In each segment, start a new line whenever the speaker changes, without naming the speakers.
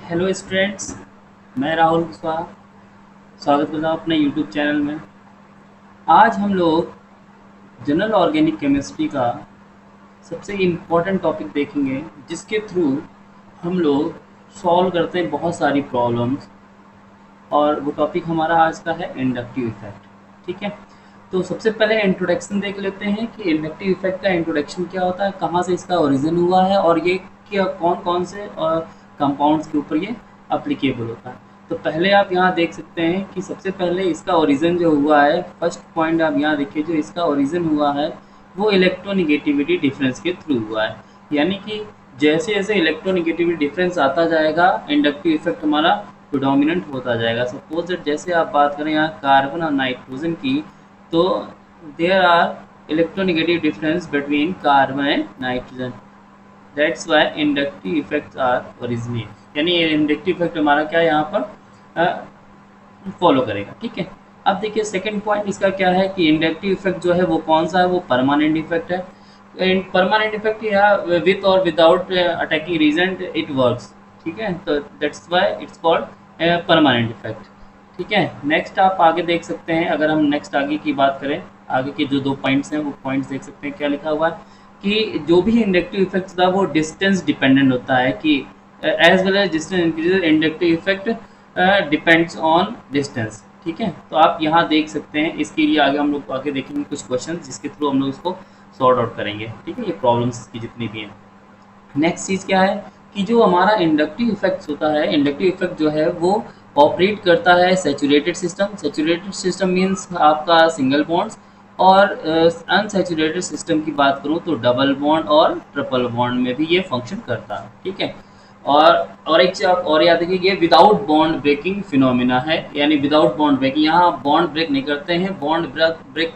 Hello students. मैं राहुल कुशवाहा स्वागत करता हूँ अपने यूट्यूब चैनल में। आज हम लोग जनरल ऑर्गेनिक केमिस्ट्री का सबसे इम्पोर्टेंट टॉपिक देखेंगे, जिसके थ्रू हम लोग सॉल्व करते हैं बहुत सारी प्रॉब्लम्स। और वो टॉपिक हमारा आज का है इंडक्टिव इफेक्ट। ठीक है, तो सबसे पहले इंट्रोडक्शन देख लेते हैं कि इंडक्टिव इफेक्ट का इंट्रोडक्शन क्या होता है, कहाँ से इसका ओरिजिन हुआ है और ये क्या कौन कौन से कंपाउंड्स के ऊपर ये अप्लीकेबल होता है। तो पहले आप यहाँ देख सकते हैं कि सबसे पहले इसका ओरिजिन जो हुआ है, फर्स्ट पॉइंट आप यहाँ देखिए, जो इसका ओरिजिन हुआ है वो इलेक्ट्रोनिगेटिविटी डिफरेंस के थ्रू हुआ है। यानी कि जैसे जैसे इलेक्ट्रोनिगेटिविटी डिफरेंस आता जाएगा, इंडक्टिव इफेक्ट हमारा प्रिडोमिनेंट होता जाएगा। सपोज दैट जैसे आप बात करें यहाँ कार्बन और नाइट्रोजन की, तो there are electronegative difference between carbon and nitrogen. That's why inductive effects are originate. यानी इंडक्टिव इफेक्ट हमारा क्या यहाँ पर फॉलो करेगा। ठीक है, अब देखिए सेकंड पॉइंट इसका क्या है कि इंडक्टिव इफेक्ट जो है वो कौन सा है, वो परमानेंट इफेक्ट है। परमानेंट इफेक्ट या विथ और without attacking reagent it works. ठीक है, तो that's why it's called permanent effect. ठीक है, नेक्स्ट आप आगे देख सकते हैं, अगर हम नेक्स्ट आगे की बात करें, आगे के जो दो पॉइंट्स हैं वो पॉइंट्स देख सकते हैं क्या लिखा हुआ है कि जो भी इंडक्टिव इफेक्ट था वो डिस्टेंस डिपेंडेंट होता है, कि as well as distance increases inductive effect depends on distance. ठीक है, तो आप यहाँ देख सकते हैं, इसके लिए आगे हम लोग आगे देखेंगे कुछ क्वेश्चन जिसके थ्रू हम लोग इसको सॉर्ट आउट करेंगे। ठीक है, ये प्रॉब्लम्स की जितनी भी हैं। नेक्स्ट चीज़ क्या है कि जो हमारा इंडक्टिव इफेक्ट होता है, इंडक्टिव इफेक्ट जो है वो ऑपरेट करता है saturated system. Saturated system means आपका सिंगल बॉन्ड्स, और अनसैचुरेटेड सिस्टम की बात करूँ तो डबल बॉन्ड और ट्रिपल बॉन्ड में भी ये फंक्शन करता है। ठीक है, और एक चीज आप और याद रखिए, ये विदाउट बॉन्ड ब्रेकिंग फिनोमिना है। यानी विदाउट बॉन्ड ब्रेकिंग, यहाँ बॉन्ड ब्रेक नहीं करते हैं, बॉन्ड ब्रेक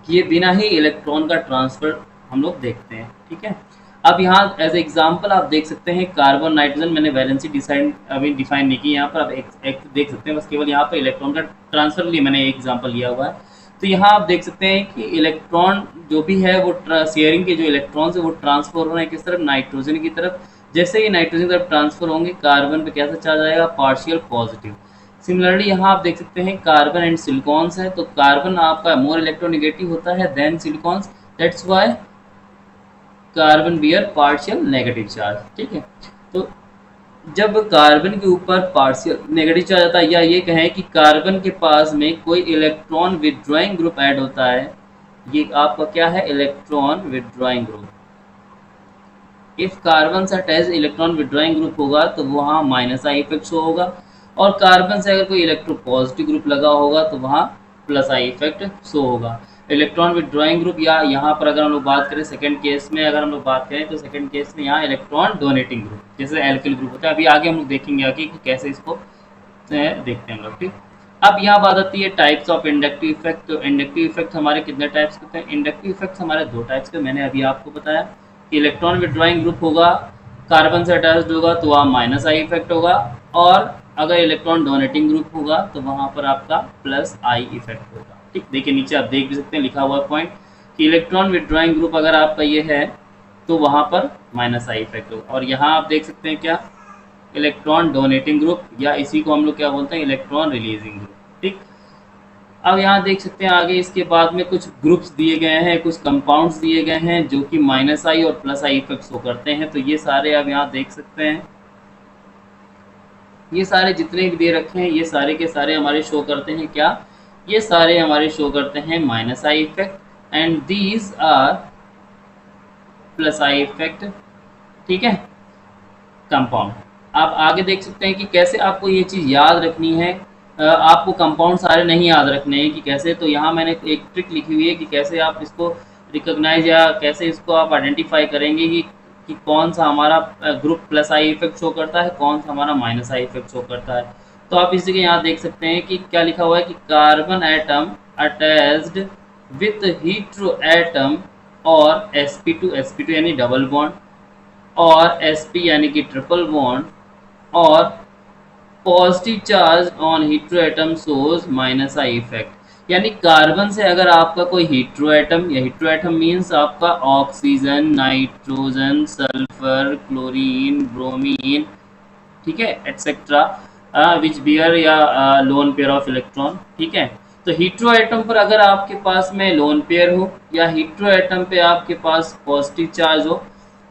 किए बिना ही इलेक्ट्रॉन का ट्रांसफर हम लोग देखते हैं। ठीक है, अब यहाँ एज एग्जाम्पल आप देख सकते हैं कार्बन नाइट्रोजन, मैंने वैलेंसी डिसाइड अभी डिफाइन नहीं की यहाँ पर, आप एक देख सकते हैं, बस केवल यहाँ पर इलेक्ट्रॉन का ट्रांसफर के लिए मैंने एक एग्जाम्पल लिया हुआ है। तो यहाँ आप देख सकते हैं कि इलेक्ट्रॉन जो भी है वो शेयरिंग के जो इलेक्ट्रॉन्स है वो ट्रांसफर हो रहे हैं किस तरफ, नाइट्रोजन की तरफ। जैसे ही नाइट्रोजन की तरफ ट्रांसफर होंगे, कार्बन पे कैसा चार्ज आएगा, पार्शियल पॉजिटिव। सिमिलरली यहाँ आप देख सकते हैं कार्बन एंड सिलिकॉन्स है, तो कार्बन आपका मोर इलेक्ट्रोनिगेटिव होता है than silicons, that's why carbon bear partial negative charge. ठीक है, तो जब कार्बन के ऊपर पार्शियल नेगेटिव चार्ज आता है, या ये कहें कि कार्बन के पास में कोई इलेक्ट्रॉन विथड्रॉइंग ग्रुप ऐड होता है, ये आपका क्या है, electron withdrawing group. If carbon से अटैच इलेक्ट्रॉन विथड्रॉइंग ग्रुप होगा तो वहाँ माइनस आई इफेक्ट शो होगा, और कार्बन से अगर कोई इलेक्ट्रोपॉजिटिव ग्रुप लगा होगा तो वहाँ प्लस आई इफेक्ट शो होगा। इलेक्ट्रॉन विथड्रॉइंग ग्रुप, या यहाँ पर अगर हम लोग बात करें सेकंड केस में, अगर हम लोग बात करें तो सेकंड केस में यहाँ इलेक्ट्रॉन डोनेटिंग ग्रुप, जैसे एल्किल ग्रुप होता है। अभी आगे हम लोग देखेंगे आगे कि कैसे इसको देखते हैं हम लोग। ठीक, अब यहाँ बात आती है टाइप्स ऑफ इंडक्टिव इफेक्ट। तो इंडक्टिव इफेक्ट हमारे कितने टाइप्स के होते हैं, इंडक्टिव इफेक्ट हमारे दो टाइप्स के, मैंने अभी आपको बताया कि इलेक्ट्रॉन विथड्रॉइंग ग्रुप होगा, कार्बन से अटैच्ड होगा तो वहाँ माइनस आई इफेक्ट होगा, और अगर इलेक्ट्रॉन डोनेटिंग ग्रुप होगा तो वहाँ पर आपका प्लस आई इफेक्ट होगा। ठीक, देखिए नीचे आप देख भी सकते हैं लिखा हुआ पॉइंट कि इलेक्ट्रॉन विथड्रॉइंग ग्रुप अगर आपका ये है तो वहाँ पर माइनस आई इफेक्ट होगा, और यहाँ आप देख सकते हैं क्या, इलेक्ट्रॉन डोनेटिंग ग्रुप, या इसी को हम लोग क्या बोलते हैं, इलेक्ट्रॉन रिलीजिंग ग्रुप। ठीक, अब यहाँ देख सकते हैं आगे इसके बाद में कुछ ग्रुप्स दिए गए हैं, कुछ कंपाउंड्स दिए गए हैं जो कि माइनस आई और प्लस आई इफेक्ट शो करते हैं। तो ये सारे आप यहाँ देख सकते हैं, ये सारे जितने भी दे रखे हैं ये सारे के सारे हमारे शो करते हैं क्या, ये सारे हमारे शो करते हैं minus I effect, and these are plus I effect. ठीक है, कंपाउंड। आप आगे देख सकते हैं कि कैसे आपको ये चीज़ याद रखनी है। आपको कंपाउंड सारे नहीं याद रखने हैं कि कैसे, तो यहाँ मैंने एक ट्रिक लिखी हुई है कि कैसे आप इसको रिकॉग्नाइज या कैसे इसको आप आइडेंटिफाई करेंगे कि कौन सा हमारा group plus I effect show करता है, कौन सा हमारा माइनस आई इफेक्ट शो करता है। तो आप इसी के यहाँ देख सकते हैं कि क्या लिखा हुआ है कि carbon atom attached with hetero atom और sp2 यानी डबल बॉन्ड, और sp यानी कि ट्रिपल बॉन्ड, और positive charge on hetero atom shows minus I effect. यानी कार्बन से अगर आपका कोई हीट्रो एटम, या हीट्रो एटम मीन्स आपका oxygen, nitrogen, sulphur, chlorine, bromine, ठीक है, एटसेट्रा विच बियर या लोन पेयर ऑफ इलेक्ट्रॉन। ठीक है, तो हीट्रो एटम पर अगर आपके पास में लोन पेयर हो या हीट्रो एटम पे आपके पास पॉजिटिव चार्ज हो,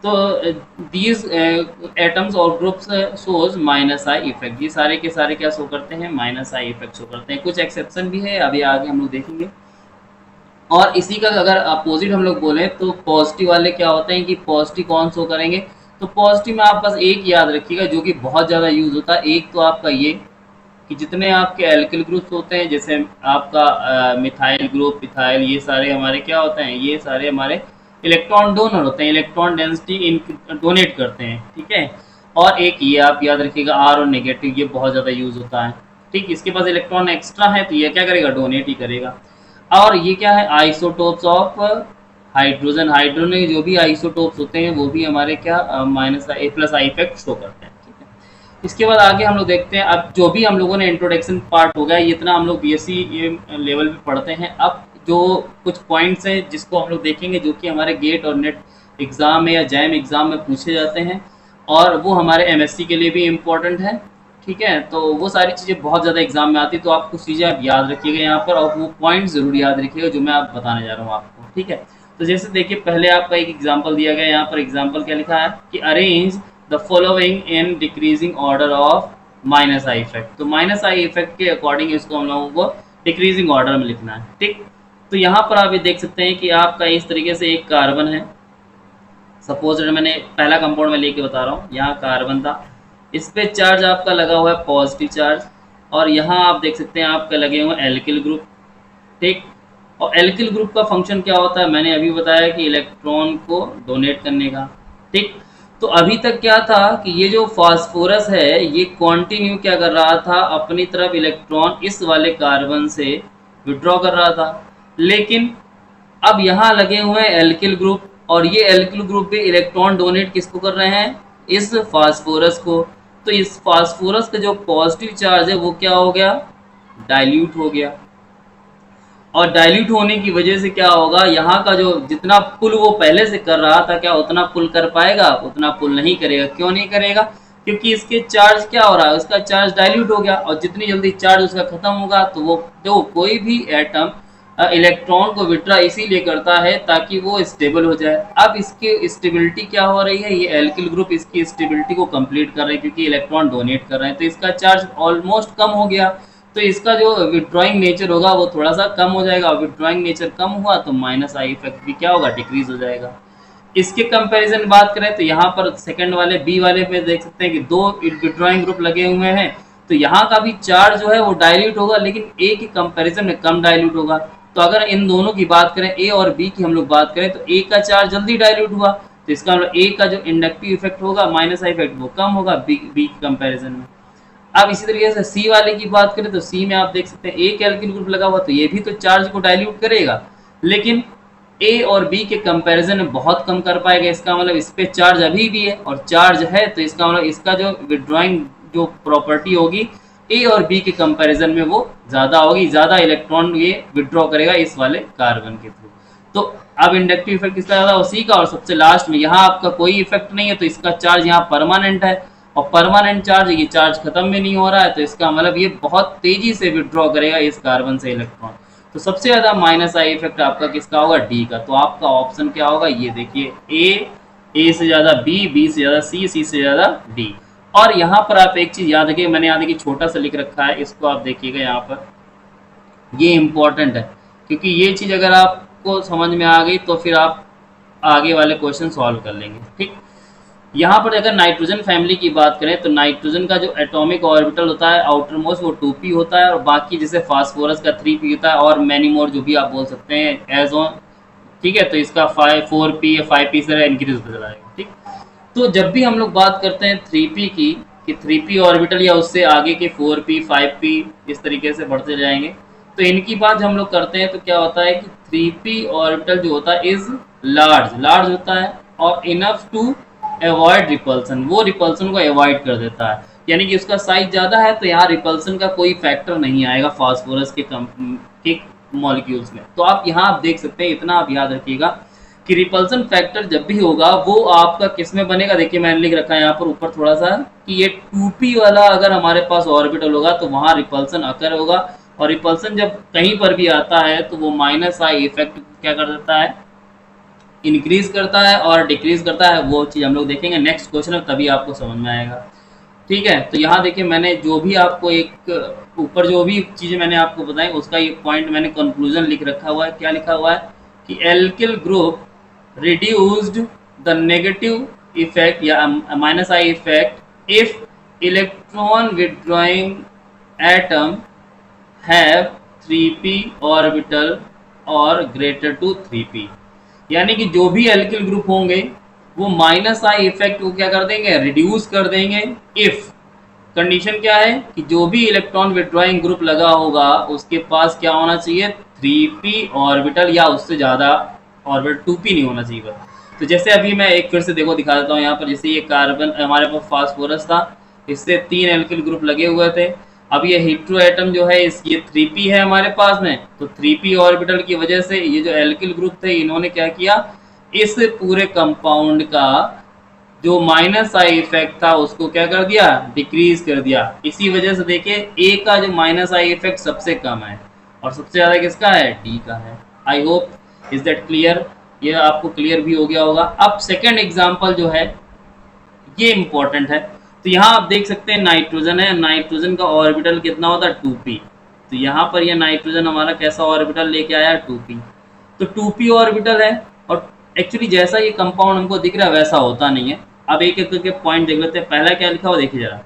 तो दीज एटम्स और groups shows minus I effect. ये सारे के सारे क्या शो करते हैं, माइनस आई इफेक्ट शो करते हैं। कुछ एक्सेप्शन भी है, अभी आगे हम लोग देखेंगे। और इसी का अगर अपोजिट हम लोग बोलें तो पॉजिटिव वाले क्या होते हैं कि पॉजिटिव कौन शो करेंगे, तो पॉजिटिव में आप बस एक याद रखिएगा जो कि बहुत ज़्यादा यूज होता है। एक तो आपका ये कि जितने आपके एल्किल ग्रुप्स होते हैं, जैसे आपका मिथाइल ग्रुप, इथाइल, ये सारे हमारे क्या होते हैं, ये सारे हमारे इलेक्ट्रॉन डोनर होते हैं, इलेक्ट्रॉन डेंसिटी इन डोनेट करते हैं। ठीक है, और एक ये आप याद रखिएगा आर और नेगेटिव, ये बहुत ज़्यादा यूज होता है। ठीक, इसके पास इलेक्ट्रॉन एक्स्ट्रा है तो ये क्या करेगा, डोनेट ही करेगा। और ये क्या है, आइसोटोप्स ऑफ हाइड्रोजन। हाइड्रोजन के जो भी आइसोटोप्स होते हैं वो भी हमारे क्या minus A plus I effect show करते हैं। ठीक है, इसके बाद आगे हम लोग देखते हैं। अब जो भी हम लोगों ने इंट्रोडक्शन पार्ट हो गया, ये इतना हम लोग बीएससी लेवल पे पढ़ते हैं। अब जो कुछ पॉइंट्स हैं जिसको हम लोग देखेंगे, जो कि हमारे गेट और नेट एग्जाम में या जैम एग्जाम में पूछे जाते हैं, और वो हमारे एमएससी के लिए भी इम्पोर्टेंट है। ठीक है, तो वो सारी चीज़ें बहुत ज़्यादा एग्जाम में आती है, तो आप कुछ चीज़ें आप याद रखिएगा यहाँ पर, और वो पॉइंट ज़रूर याद रखिएगा जो मैं आप बताने जा रहा हूँ आपको। ठीक है, तो जैसे देखिए पहले आपका एक एग्जाम्पल दिया गया, यहाँ पर एग्जाम्पल क्या लिखा है कि arrange the following in decreasing order of minus I effect. तो माइनस आई इफेक्ट के अकॉर्डिंग इसको हम लोगों को डिक्रीजिंग ऑर्डर में लिखना है। ठीक, तो यहाँ पर आप ये देख सकते हैं कि आपका इस तरीके से एक कार्बन है, सपोज मैंने पहला कंपाउंड में लेके बता रहा हूँ, यहाँ कार्बन था, इस पे चार्ज आपका लगा हुआ है पॉजिटिव चार्ज, और यहाँ आप देख सकते हैं आपका लगे हुए एल्किल ग्रुप। ठीक, और एल्किल ग्रुप का फंक्शन क्या होता है, मैंने अभी बताया कि इलेक्ट्रॉन को डोनेट करने का। ठीक, तो अभी तक क्या था कि ये जो फास्फोरस है ये कंटिन्यू क्या कर रहा था, अपनी तरफ इलेक्ट्रॉन इस वाले कार्बन से विड्रॉ कर रहा था, लेकिन अब यहाँ लगे हुए हैं एल्किल ग्रुप, और ये एल्किल ग्रुप भी इलेक्ट्रॉन डोनेट किसको कर रहे हैं, इस फास्फोरस को। तो इस फास्फोरस का जो पॉजिटिव चार्ज है वो क्या हो गया, डाइल्यूट हो गया, और डाइल्यूट होने की वजह से क्या होगा, यहाँ का जो जितना पुल वो पहले से कर रहा था, क्या उतना पुल कर पाएगा, उतना पुल नहीं करेगा। क्यों नहीं करेगा, क्योंकि इसके चार्ज क्या हो रहा है, उसका चार्ज डाइल्यूट हो गया, और जितनी जल्दी चार्ज उसका खत्म होगा तो वो जो कोई भी एटम इलेक्ट्रॉन को विड्रॉ इसीलिए करता है ताकि वो स्टेबल हो जाए। अब इसकी स्टेबिलिटी क्या हो रही है, ये एल्किल ग्रुप इसकी स्टेबिलिटी को कंप्लीट कर रहे हैं क्योंकि इलेक्ट्रॉन डोनेट कर रहे हैं, तो इसका चार्ज ऑलमोस्ट कम हो गया, तो इसका जो विड्रॉइंग नेचर होगा वो थोड़ा सा कम हो जाएगा। विड्रॉइंग नेचर कम हुआ तो माइनस आई इफेक्ट भी क्या होगा, डिक्रीज हो जाएगा। इसके कंपैरिजन बात करें तो यहाँ पर सेकंड वाले बी वाले पे देख सकते हैं कि दो विड्रॉइंग ग्रुप लगे हुए हैं, तो यहाँ का भी चार्ज जो है वो डाइल्यूट होगा, लेकिन ए के कंपैरिजन में कम डाइल्यूट होगा। तो अगर इन दोनों की बात करें, ए और बी की हम लोग बात करें, तो ए का चार्ज जल्दी डाइल्यूट हुआ, तो इसका मतलब ए का जो इंडक्टिव इफेक्ट होगा माइनस आई इफेक्ट वो कम होगा बी के कंपैरिजन में। अब इसी तरीके से सी वाले की बात करें तो सी में आप देख सकते हैं एक एल्किल ग्रुप लगा हुआ, तो ये भी तो चार्ज को डाइल्यूट करेगा, लेकिन ए और बी के कंपैरिजन में बहुत कम कर पाएगा। इसका मतलब इस पे चार्ज अभी भी है, और चार्ज है तो इसका मतलब इसका जो विड्रॉइंग जो प्रॉपर्टी होगी ए और बी के कंपैरिजन में वो ज़्यादा होगी, ज़्यादा इलेक्ट्रॉन ये विड्रॉ करेगा इस वाले कार्बन के थ्रू। तो अब इंडक्टिव इफेक्ट किसका ज़्यादा हो, सी का। और सबसे लास्ट में यहाँ आपका कोई इफेक्ट नहीं है, तो इसका चार्ज यहाँ परमानेंट है, और परमानेंट चार्ज ये चार्ज खत्म भी नहीं हो रहा है, तो इसका मतलब ये बहुत तेजी से विड्रॉ करेगा इस कार्बन से इलेक्ट्रॉन। तो सबसे ज़्यादा माइनस आई इफेक्ट आपका किसका होगा, डी का। तो आपका ऑप्शन क्या होगा, ये देखिए ए से ज़्यादा बी से ज़्यादा सी से ज़्यादा डी। और यहाँ पर आप एक चीज़ याद रखिए, मैंने यहाँ देखिए छोटा सा लिख रखा है, इसको आप देखिएगा यहाँ पर, ये इम्पोर्टेंट है, क्योंकि ये चीज़ अगर आपको समझ में आ गई तो फिर आप आगे वाले क्वेश्चन सॉल्व कर लेंगे। ठीक, यहाँ पर अगर नाइट्रोजन फैमिली की बात करें तो नाइट्रोजन का जो एटॉमिक ऑर्बिटल होता है आउटर मोस्ट वो 2p होता है, और बाकी जैसे फास्फोरस का 3p होता है, और मैनी मोर जो भी आप बोल सकते हैं एज ऑन। ठीक है, तो इसका 4p या 5p से इंक्रीज होता जाएगा। ठीक, तो जब भी हम लोग बात करते हैं 3p की, कि 3p ऑर्बिटल या उससे आगे के 4p 5p इस तरीके से बढ़ते जाएंगे, तो इनकी बात हम लोग करते हैं तो क्या होता है कि 3p ऑर्बिटल जो होता है इज लार्ज होता है, और इनफ टू अवॉइड रिपल्सन, वो रिपल्सन को अवॉइड कर देता है, यानी कि उसका साइज ज़्यादा है तो यहाँ रिपल्सन का कोई फैक्टर नहीं आएगा फास्फोरस के मॉलिक्यूल्स में। तो आप यहाँ आप देख सकते हैं, इतना आप याद रखिएगा कि रिपल्सन फैक्टर जब भी होगा वो आपका किस में बनेगा, देखिए मैंने लिख रखा है यहाँ पर ऊपर थोड़ा सा कि ये 2p वाला अगर हमारे पास ऑर्बिटल होगा तो वहां रिपल्सन अकर होगा, और रिपल्सन जब कहीं पर भी आता है तो वो माइनस आई इफेक्ट क्या कर देता है, इंक्रीज करता है और डिक्रीज करता है। वो चीज़ हम लोग देखेंगे नेक्स्ट क्वेश्चन में, तभी आपको समझ में आएगा। ठीक है, तो यहाँ देखिए मैंने जो भी आपको एक ऊपर जो भी चीज़ें मैंने आपको बताई उसका ये पॉइंट मैंने कंक्लूजन लिख रखा हुआ है। क्या लिखा हुआ है कि alkyl group reduced the negative effect या minus I effect if electron withdrawing atom have 3p orbital और greater to 3p, यानी कि जो भी एल्किल ग्रुप होंगे वो माइनस आई इफेक्ट को क्या कर देंगे, रिड्यूस कर देंगे। इफ कंडीशन क्या है कि जो भी इलेक्ट्रॉन विड्रॉइंग ग्रुप लगा होगा उसके पास क्या होना चाहिए, 3p ऑर्बिटल या उससे ज़्यादा ऑर्बिटल, 2p नहीं होना चाहिए बस। तो जैसे अभी मैं एक फिर से देखो दिखा देता हूँ यहाँ पर, जैसे ये कार्बन हमारे पास फास्फोरस था, इससे 3 एल्किल ग्रुप लगे हुए थे। अब ये हेटेरो एटम जो है ये 3p है हमारे पास में, तो 3p ऑर्बिटल की वजह से ये जो एल्किल ग्रुप थे इन्होंने क्या किया, इस पूरे कंपाउंड का जो माइनस आई इफेक्ट था उसको क्या कर दिया, डिक्रीज कर दिया। इसी वजह से देखिए ए का जो माइनस आई इफेक्ट सबसे कम है और सबसे ज्यादा किसका है, डी का है। I hope is that clear, ये आपको क्लियर भी हो गया होगा। अब सेकेंड एग्जाम्पल जो है ये इंपॉर्टेंट है। तो यहाँ आप देख सकते हैं नाइट्रोजन है, नाइट्रोजन का ऑर्बिटल कितना होता है, 2p। तो यहाँ पर ये नाइट्रोजन हमारा कैसा ऑर्बिटल लेके आया, 2p। तो 2p ऑर्बिटल है और एक्चुअली जैसा ये कंपाउंड हमको दिख रहा है वैसा होता नहीं है। अब एक एक करके पॉइंट देख लेते हैं। पहला क्या लिखा हुआ देखिए जरा,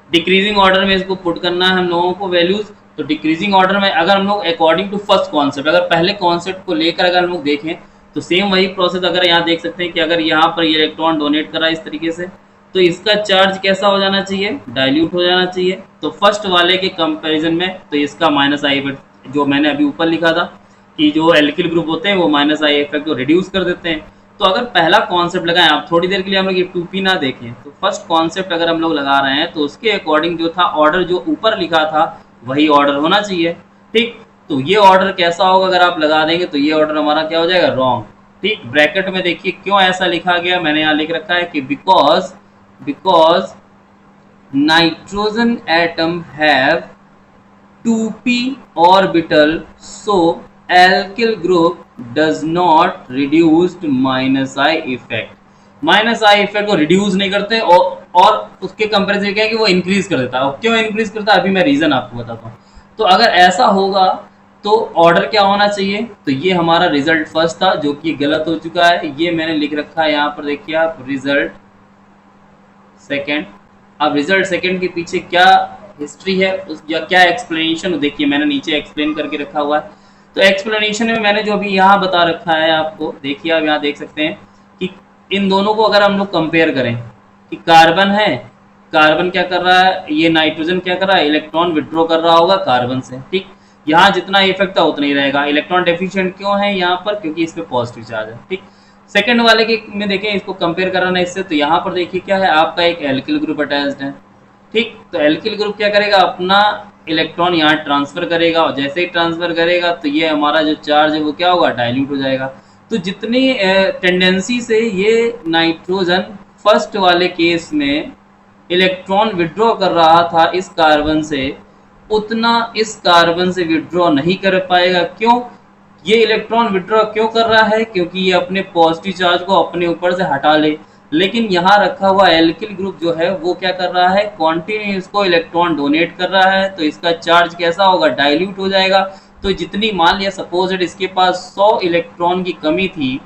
डिक्रीजिंग ऑर्डर में इसको पुट करना है हम लोगों को वैल्यूज। तो डिक्रीजिंग ऑर्डर में अगर हम लोग अकॉर्डिंग टू फर्स्ट कॉन्सेप्ट, अगर पहले कॉन्सेप्ट को लेकर अगर हम लोग देखें तो सेम वही प्रोसेस। अगर यहाँ देख सकते हैं कि अगर यहाँ पर ये इलेक्ट्रॉन डोनेट करा इस तरीके से तो इसका चार्ज कैसा हो जाना चाहिए, डाइल्यूट हो जाना चाहिए। तो फर्स्ट वाले के कंपैरिजन में तो इसका माइनस आई इफेक्ट जो मैंने अभी ऊपर लिखा था कि जो एल्किल ग्रुप होते हैं वो माइनस आई इफेक्ट को रिड्यूस कर देते हैं। तो अगर पहला कॉन्सेप्ट लगाएं, आप थोड़ी देर के लिए हम लोग ये 2p ना देखें, तो फर्स्ट कॉन्सेप्ट अगर हम लोग लगा रहे हैं तो उसके अकॉर्डिंग जो था ऑर्डर जो ऊपर लिखा था वही ऑर्डर होना चाहिए। ठीक, तो ये ऑर्डर कैसा होगा, अगर आप लगा देंगे तो ये ऑर्डर हमारा क्या हो जाएगा, रॉन्ग। ठीक, ब्रैकेट में देखिए क्यों ऐसा लिखा गया, मैंने यहाँ लिख रखा है कि because nitrogen atom have 2p orbital, so alkyl group does not reduced minus I effect। Minus I effect को रिड्यूस नहीं करते और उसके कंपेरिजन क्या है कि वो इंक्रीज कर देता है। और क्यों इंक्रीज करता है अभी मैं रीजन आपको बताता हूँ। तो अगर ऐसा होगा तो ऑर्डर क्या होना चाहिए, तो ये हमारा रिजल्ट फर्स्ट था जो कि गलत हो चुका है। ये मैंने लिख रखा है यहाँ पर, देखिए आप, रिजल्ट सेकेंड। अब रिजल्ट सेकेंड के पीछे क्या हिस्ट्री है उस या क्या एक्सप्लेनेशन, देखिए मैंने नीचे एक्सप्लेन करके रखा हुआ है। तो एक्सप्लेनेशन में मैंने जो अभी यहाँ बता रखा है आपको, देखिए आप यहाँ देख सकते हैं कि इन दोनों को अगर हम लोग कंपेयर करें कि कार्बन है, कार्बन क्या कर रहा है, ये नाइट्रोजन क्या कर रहा है, इलेक्ट्रॉन विड्रॉ कर रहा होगा कार्बन से। ठीक, यहाँ जितना इफेक्ट था उतना ही रहेगा। इलेक्ट्रॉन डेफिशिएंट क्यों है यहाँ पर, क्योंकि इस पे पॉजिटिव चार्ज है। ठीक, सेकंड वाले के में देखें, इसको कंपेयर कराना इससे, तो यहाँ पर देखिए क्या है, आपका एक एल्किल ग्रुप अटैच्ड है। ठीक, तो एल्किल ग्रुप क्या करेगा, अपना इलेक्ट्रॉन यहाँ ट्रांसफर करेगा और जैसे ही ट्रांसफर करेगा तो ये हमारा जो चार्ज है वो क्या होगा, डाइल्यूट हो जाएगा। तो जितनी टेंडेंसी से ये नाइट्रोजन फर्स्ट वाले केस में इलेक्ट्रॉन विड्रॉ कर रहा था इस कार्बन से, उतना इस कार्बन से विड्रॉ नहीं कर पाएगा। क्यों, ये इलेक्ट्रॉन विड्रॉ क्यों कर रहा है, क्योंकि ये अपने पॉजिटिव चार्ज को अपने ऊपर से हटा ले। लेकिन यहाँ रखा हुआ एल्किल ग्रुप जो है वो क्या कर रहा है, कॉन्टिन्यू इसको इलेक्ट्रॉन डोनेट कर रहा है, तो इसका चार्ज कैसा होगा, डाइल्यूट हो जाएगा। तो जितनी, मान लिया सपोज इसके पास 100 इलेक्ट्रॉन की कमी थी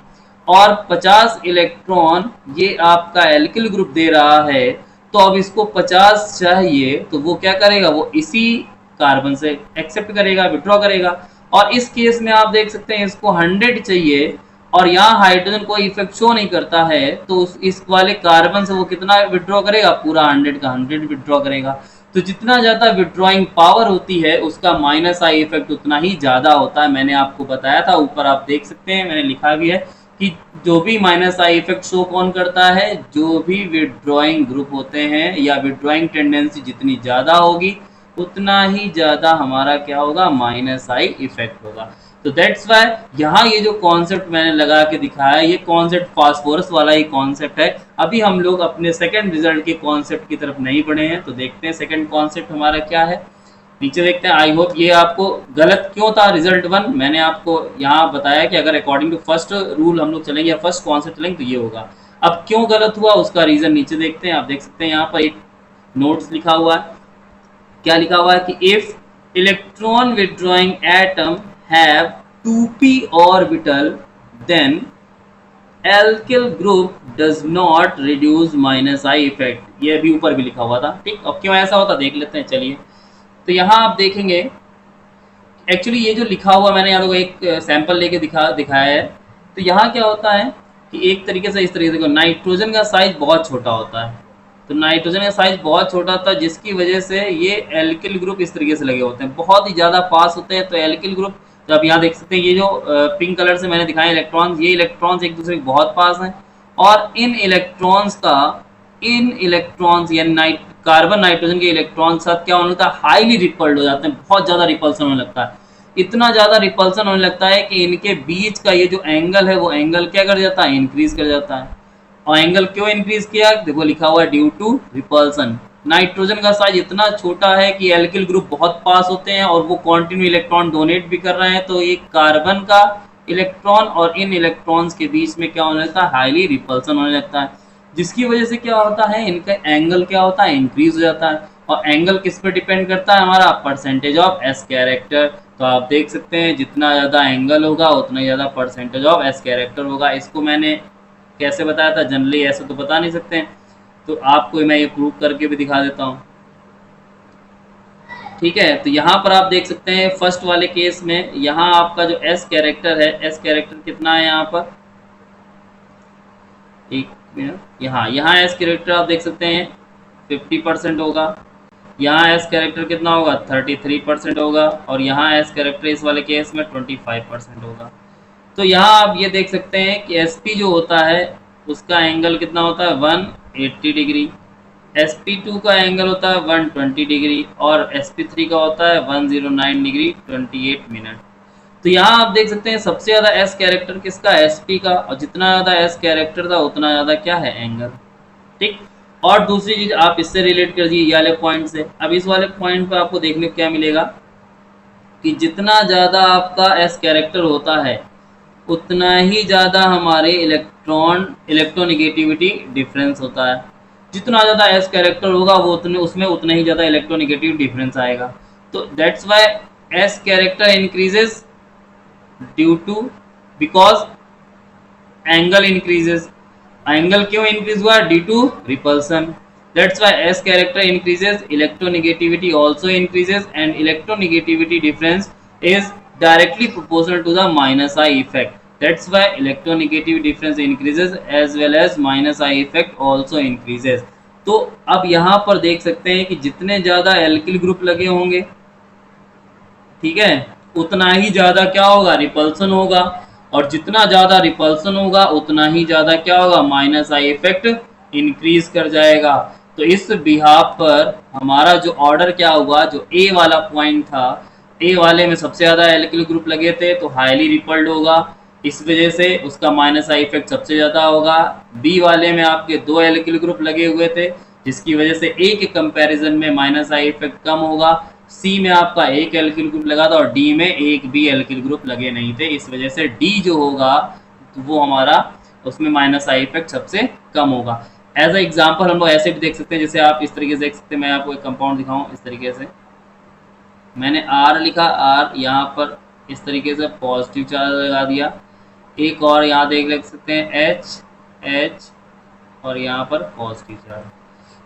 और 50 इलेक्ट्रॉन ये आपका एल्किल ग्रुप दे रहा है, तो अब इसको 50 चाहिए, तो वो क्या करेगा, वो इसी कार्बन से एक्सेप्ट करेगा, विड्रॉ करेगा। और इस केस में आप देख सकते हैं इसको 100 चाहिए और यहाँ हाइड्रोजन कोई इफेक्ट शो नहीं करता है, तो इस वाले कार्बन से वो कितना विड्रॉ करेगा, पूरा 100 का 100 विड्रॉ करेगा। तो जितना ज़्यादा विड्रॉइंग पावर होती है उसका माइनस आई इफेक्ट उतना ही ज़्यादा होता है। मैंने आपको बताया था, ऊपर आप देख सकते हैं मैंने लिखा भी है कि जो भी माइनस आई इफेक्ट शो कौन करता है, जो भी विड्रॉइंग ग्रुप होते हैं या विड्रॉइंग टेंडेंसी जितनी ज़्यादा होगी उतना ही ज़्यादा हमारा क्या होगा, माइनस आई इफेक्ट होगा। तो दैट्स वाई यहाँ ये जो कॉन्सेप्ट मैंने लगा के दिखाया, ये कॉन्सेप्ट फास्फोरस वाला ही कॉन्सेप्ट है। अभी हम लोग अपने सेकंड रिजल्ट के कॉन्सेप्ट की तरफ नहीं बढ़े हैं, तो देखते हैं सेकंड कॉन्सेप्ट हमारा क्या है। नीचे देखते हैं। आई होप ये आपको गलत क्यों था रिजल्ट वन, मैंने आपको यहाँ बताया कि अगर अकॉर्डिंग टू फर्स्ट रूल हम लोग चलेंगे या फर्स्ट कॉन्सेप्ट चलेंगे तो ये होगा। अब क्यों गलत हुआ उसका रीजन नीचे देखते हैं। आप देख सकते हैं यहाँ पर एक नोट्स लिखा हुआ है। क्या लिखा हुआ है कि if electron withdrawing atom have 2p orbital then alkyl group does not reduce minus I effect. ये भी ऊपर भी लिखा हुआ था। ठीक, अब क्यों ऐसा होता देख लेते हैं। चलिए, तो यहाँ आप देखेंगे एक्चुअली ये जो लिखा हुआ मैंने यहाँ एक सैंपल लेके दिखाया है। तो यहाँ क्या होता है कि एक तरीके से इस तरीके से नाइट्रोजन का साइज बहुत छोटा होता है। तो नाइट्रोजन का साइज बहुत छोटा होता है जिसकी वजह से ये एल्किल ग्रुप इस तरीके से लगे होते हैं, बहुत ही ज़्यादा पास होते हैं। तो एल्किल ग्रुप, तो आप यहाँ देख सकते हैं ये जो पिंक कलर से मैंने दिखाया इलेक्ट्रॉन्स, ये इलेक्ट्रॉन्स एक दूसरे के बहुत पास हैं। और इन इलेक्ट्रॉन्स यानी कार्बन नाइट्रोजन के इलेक्ट्रॉन साथ क्या होने लगता है, हाईली रिपल्ड हो जाते हैं, बहुत ज़्यादा रिपल्सन होने लगता है। इतना ज़्यादा रिपल्सन होने लगता है कि इनके बीच का ये जो एंगल है वो एंगल क्या कर जाता है, इंक्रीज कर जाता है। और एंगल क्यों इंक्रीज किया, देखो लिखा हुआ है ड्यू टू रिपल्सन। नाइट्रोजन का साइज इतना छोटा है कि एल्किल ग्रुप बहुत पास होते हैं और वो कॉन्टिन्यू इलेक्ट्रॉन डोनेट भी कर रहे हैं। तो ये कार्बन का इलेक्ट्रॉन और इन इलेक्ट्रॉन्स के बीच में क्या होने लगता है, हाईली रिपल्सन होने लगता है, जिसकी वजह से क्या होता है, इनका एंगल क्या होता है, इंक्रीज हो जाता है। और एंगल किस पे डिपेंड करता है, हमारा परसेंटेज ऑफ एस कैरेक्टर। तो आप देख सकते हैं जितना ज़्यादा एंगल होगा उतना ज़्यादा परसेंटेज ऑफ एस कैरेक्टर होगा। इसको मैंने कैसे बताया था, जनरली ऐसे तो बता नहीं सकते, तो आपको मैं ये प्रूव करके भी दिखा देता हूँ। ठीक है, तो यहाँ पर आप देख सकते हैं फर्स्ट वाले केस में यहाँ आपका जो एस कैरेक्टर है, एस कैरेक्टर कितना है यहाँ पर, एक मिनट, यहाँ एस कैरेक्टर आप देख सकते हैं 50% होगा। यहाँ एस कैरेक्टर कितना होगा, 33% होगा। और यहाँ एस कैरेक्टर इस वाले केस में 25% होगा। तो यहाँ आप ये देख सकते हैं कि sp जो होता है उसका एंगल कितना होता है, 180 डिग्री। sp2 का एंगल होता है 120 डिग्री और sp3 का होता है 109 डिग्री 28 मिनट। तो यहाँ आप देख सकते हैं सबसे ज़्यादा एस कैरेक्टर किसका, sp का, और जितना ज़्यादा एस कैरेक्टर था उतना ज़्यादा क्या है, एंगल। ठीक, और दूसरी चीज़ आप इससे रिलेट कर दीजिए ये वाले पॉइंट से। अब इस वाले पॉइंट पे आपको देखने को क्या मिलेगा कि जितना ज़्यादा आपका एस कैरेक्टर होता है उतना ही ज़्यादा हमारे इलेक्ट्रोनिगेटिविटी डिफरेंस होता है। जितना ज़्यादा एस कैरेक्टर होगा वो उसमें उतना ही ज़्यादा इलेक्ट्रोनिगेटिव डिफरेंस आएगा। तो that's why S character increases due to, because angle increases. Angle क्यों इंक्रीज हुआ, due to repulsion. That's why S character increases, electronegativity also increases and electronegativity difference is directly proportional to the minus I effect. That's why electronegative difference increases as well as minus I effect also increases. तो अब यहाँ पर देख सकते हैं कि जितने ज़्यादा एल्किल ग्रुप लगे होंगे, ठीक है, उतना ही ज़्यादा क्या होगा, रिपल्सन होगा। और जितना ज़्यादा रिपल्सन होगा उतना ही ज़्यादा क्या होगा, माइनस आई इफेक्ट इंक्रीज कर जाएगा। तो इस बिहाफ पर हमारा जो ऑर्डर क्या हुआ, जो ए वाला पॉइंट था, ए वाले में सबसे ज़्यादा एल्किल ग्रुप लगे थे तो हाईली रिपल्ड होगा, इस वजह से उसका माइनस आई इफेक्ट सबसे ज़्यादा होगा। बी वाले में आपके 2 एल्किल ग्रुप लगे हुए थे जिसकी वजह से ए के कंपैरिजन में माइनस आई इफेक्ट कम होगा। सी में आपका एक एल्किल ग्रुप लगा था और डी में एक भी एल्किल ग्रुप लगे नहीं थे, इस वजह से डी जो होगा तो वो हमारा उसमें माइनस आई इफेक्ट सबसे कम होगा। एज ए एग्जाम्पल हम लोग ऐसे भी देख सकते हैं, जैसे आप इस तरीके से देख सकते हैं, मैं आपको एक कंपाउंड दिखाऊं इस तरीके से, मैंने R लिखा, R यहाँ पर इस तरीके से पॉजिटिव चार्ज लगा दिया। एक और यहाँ देख सकते हैं H और यहाँ पर पॉजिटिव चार्ज।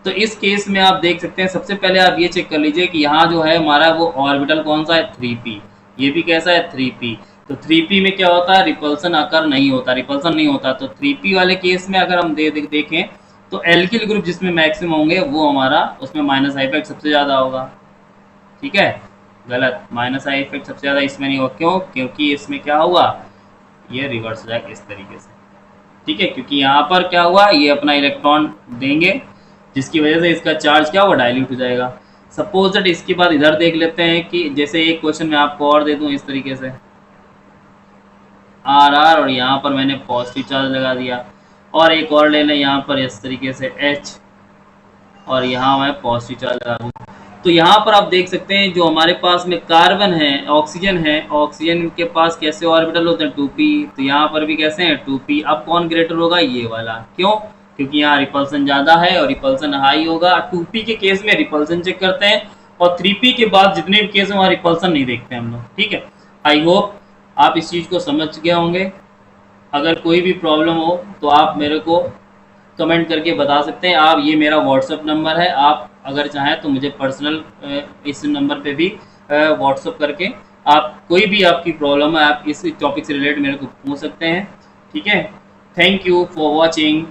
तो इस केस में आप देख सकते हैं, सबसे पहले आप ये चेक कर लीजिए कि यहाँ जो है हमारा वो ऑर्बिटल कौन सा है, 3p। ये भी कैसा है, 3p। तो 3p में क्या होता है, रिपल्सन अकर नहीं होता, रिपल्सन नहीं होता। तो 3p वाले केस में अगर हम देखें तो एल्किल ग्रुप जिसमें मैक्सिमम होंगे वो हमारा उसमें माइनस आई इफेक्ट सबसे ज़्यादा होगा। ठीक है, गलत, माइनस आई इफेक्ट सबसे ज़्यादा इसमें नहीं होगा। क्यों, क्योंकि इसमें क्या हुआ, ये रिवर्स हो जाएगा इस तरीके से। ठीक है, क्योंकि यहाँ पर क्या हुआ, ये अपना इलेक्ट्रॉन देंगे जिसकी वजह से इसका चार्ज क्या हुआ, डाइल्यूट हो जाएगा। सपोज दैट इसके बाद इधर देख लेते हैं कि जैसे एक क्वेश्चन मैं आपको और दे दूं इस तरीके से, RR और यहाँ पर मैंने पॉजिटिव चार्ज लगा दिया। और एक और ले लें यहाँ पर इस तरीके से H और यहाँ मैं पॉजिटिव चार्ज लगा दूँ। तो यहाँ पर आप देख सकते हैं जो हमारे पास में कार्बन है, ऑक्सीजन है, ऑक्सीजन के पास कैसे ऑर्बिटल होते हैं 2p, तो यहाँ पर भी कैसे हैं 2p। अब कौन ग्रेटर होगा, ये वाला। क्यों? क्योंकि यहाँ रिपल्सन ज़्यादा है और रिपल्सन हाई होगा। 2p के केस में रिपल्सन चेक करते हैं और 3p के बाद जितने भी केस में वहाँ रिपल्सन नहीं देखते हम लोग। ठीक है, आई होप आप इस चीज़ को समझ गए होंगे। अगर कोई भी प्रॉब्लम हो तो आप मेरे को कमेंट करके बता सकते हैं। आप, ये मेरा व्हाट्सअप नंबर है, आप अगर चाहें तो मुझे पर्सनल इस नंबर पे भी व्हाट्सअप करके आप कोई भी आपकी प्रॉब्लम है आप इस टॉपिक से रिलेटेड मेरे को पूछ सकते हैं। ठीक है, थैंक यू फॉर वॉचिंग।